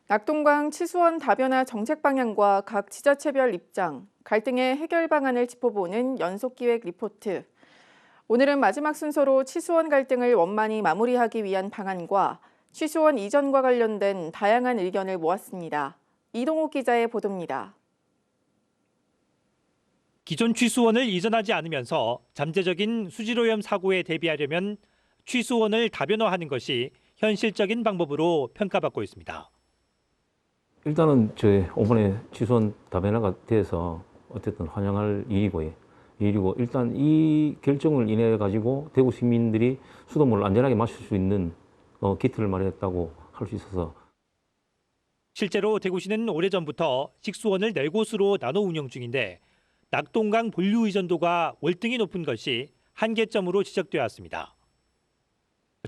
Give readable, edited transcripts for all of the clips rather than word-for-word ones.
낙동강 치수원 다변화 정책 방향과 각 지자체별 입장, 갈등의 해결 방안을 짚어보는 연속기획 리포트. 오늘은 마지막 순서로 치수원 갈등을 원만히 마무리하기 위한 방안과 치수원 이전과 관련된 다양한 의견을 모았습니다. 이동욱 기자의 보도입니다. 기존 취수원을 이전하지 않으면서 잠재적인 수질오염 사고에 대비하려면 취수원을 다변화하는 것이 현실적인 방법으로 평가받고 있습니다. 일단은 이번에 취수원 다변화가 돼서 어쨌든 환영할 일이고 일단 이 결정을 인해 가지고 대구 시민들이 수돗물을 안전하게 마실 수 있는 기틀을 마련했다고 할 수 있어서. 실제로 대구시는 오래전부터 식수원을 4곳으로 나눠 운영 중인데 낙동강 본류 의존도가 월등히 높은 것이 한계점으로 지적되어 왔습니다.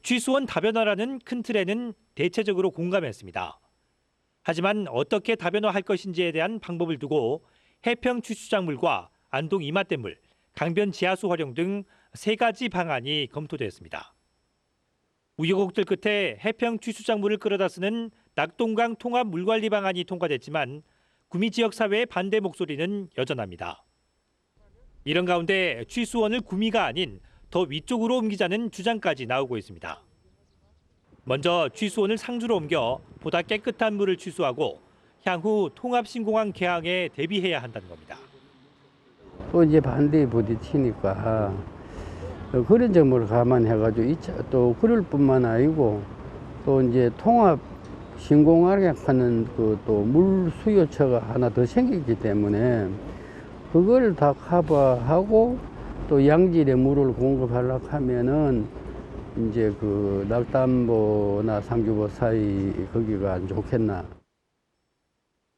취수원 다변화라는 큰 틀에는 대체적으로 공감했습니다. 하지만 어떻게 다변화할 것인지에 대한 방법을 두고 해평 취수작물과 안동 이맛대물, 강변 지하수 활용 등 3가지 방안이 검토됐습니다. 우여곡절 끝에 해평 취수작물을 끌어다 쓰는 낙동강 통합 물관리 방안이 통과됐지만 구미 지역 사회의 반대 목소리는 여전합니다. 이런 가운데 취수원을 구미가 아닌 더 위쪽으로 옮기자는 주장까지 나오고 있습니다. 먼저 취수원을 상주로 옮겨 보다 깨끗한 물을 취수하고 향후 통합신공항 개항에 대비해야 한다는 겁니다. 또 이제 반대에 부딪히니까 그런 점을 감안해가지고 또 그럴 뿐만 아니고 또 이제 통합 신공항하는 그 또 물 수요처가 하나 더 생기기 때문에 그걸 다 커버하고 또 양질의 물을 공급하려고 하면은 이제 그 낙담보나 상주보 사이 거기가 안 좋겠나.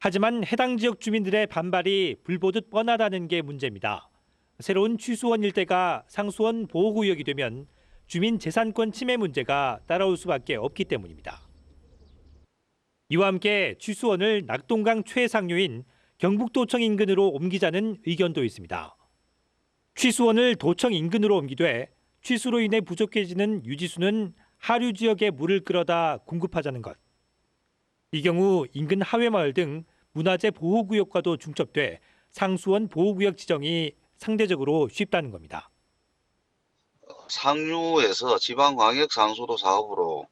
하지만 해당 지역 주민들의 반발이 불보듯 뻔하다는 게 문제입니다. 새로운 취수원 일대가 상수원 보호구역이 되면 주민 재산권 침해 문제가 따라올 수밖에 없기 때문입니다. 이와 함께 취수원을 낙동강 최상류인 경북도청 인근으로 옮기자는 의견도 있습니다. 취수원을 도청 인근으로 옮기되 취수로 인해 부족해지는 유지수는 하류 지역에 물을 끌어다 공급하자는 것. 이 경우 인근 하회마을 등 문화재 보호구역과도 중첩돼 상수원 보호구역 지정이 상대적으로 쉽다는 겁니다. 상류에서 지방광역 상수도 사업으로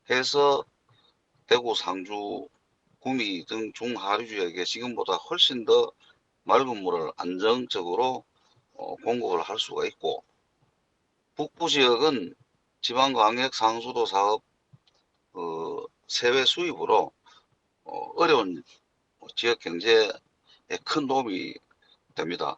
해서 대구, 상주, 구미 등 중하류 지역에 지금보다 훨씬 더 맑은 물을 안정적으로 공급을 할 수가 있고, 북부 지역은 지방광역 상수도 사업 세외 수입으로 어려운 지역 경제에 큰 도움이 됩니다.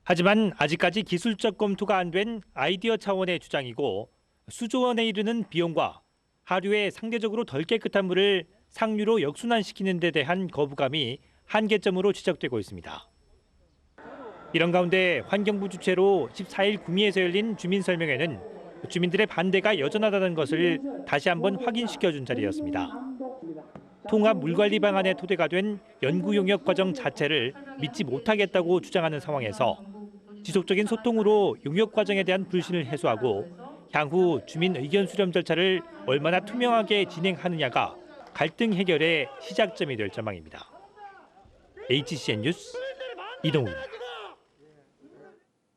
하지만 아직까지 기술적 검토가 안 된 아이디어 차원의 주장이고 수조 원에 이르는 비용과 하류의 상대적으로 덜 깨끗한 물을 상류로 역순환시키는 데 대한 거부감이 한계점으로 지적되고 있습니다. 이런 가운데 환경부 주최로 14일 구미에서 열린 주민설명회는 주민들의 반대가 여전하다는 것을 다시 한번 확인시켜준 자리였습니다. 통합 물관리 방안의 토대가 된 연구 용역 과정 자체를 믿지 못하겠다고 주장하는 상황에서 지속적인 소통으로 용역 과정에 대한 불신을 해소하고 향후 주민 의견 수렴 절차를 얼마나 투명하게 진행하느냐가 갈등 해결의 시작점이 될 전망입니다. HCN 뉴스 이동우입니다.